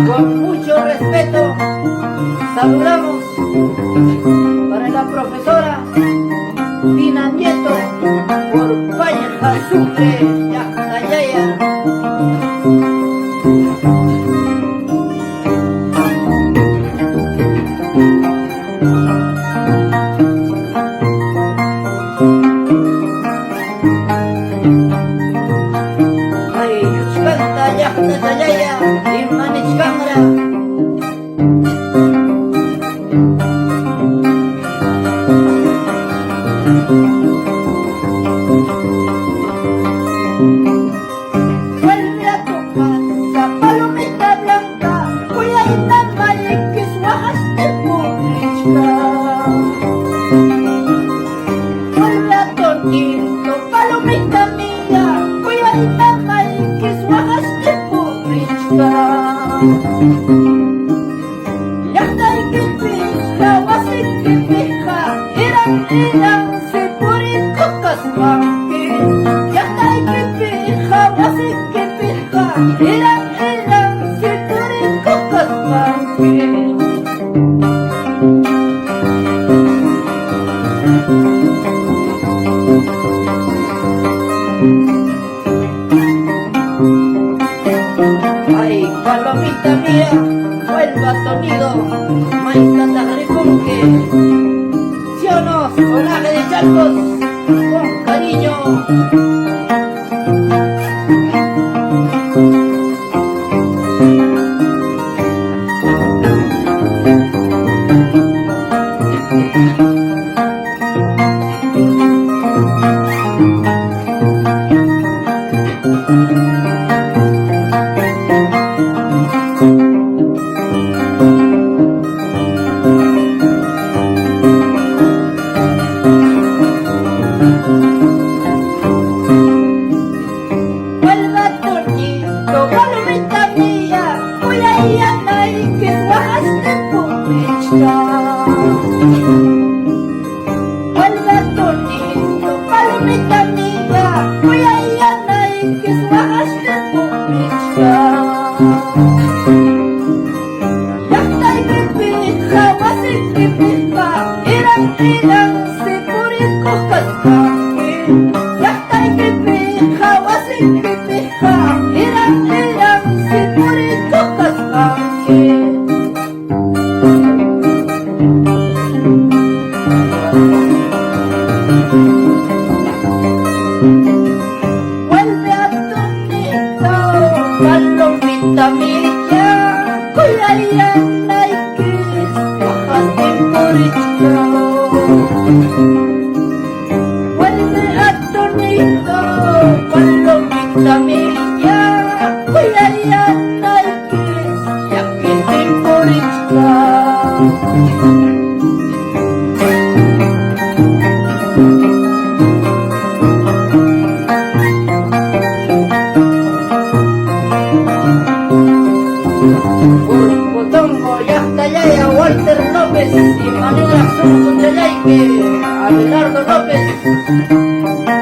Con mucho respeto saludamos para la profesora Dina Nieto por Paña Sucre Yactayaya. Ay, Yuchkanta Yactayaya, Irmanichkamra. Vuelve a tu casa, palomita blanca, cuyaita malikis wahaste putrichka. Vuelve a Torquito, palomita mía, cuyaita malikis wahaste putrichka. Yahtay kipija, wasik kipija, irang sipurit kokaswangki. Yahtay kipija, wasik kipija, irang sipurit kokaswangki. Ay, palomita mía, vuelva a tu nido, maíz tatarripunque. ¿Sí o no? Homenaje de Charcos, con cariño. Vuelva a Torquito, palomita mía, cuyaita malikis wahaste putrichka. Vuelve a Torquito, palomita mía, cuyaita malikis wahaste putrichka. Yahtay kipija, wasik kipija, irang sipurit kokaswangki. Yahtay kipija, wasik kipija, irang sipurit kokaswangki. Vuelve a tu nido, palomita mía, cuyaita malikis wahaste putrichka. Abelardo López.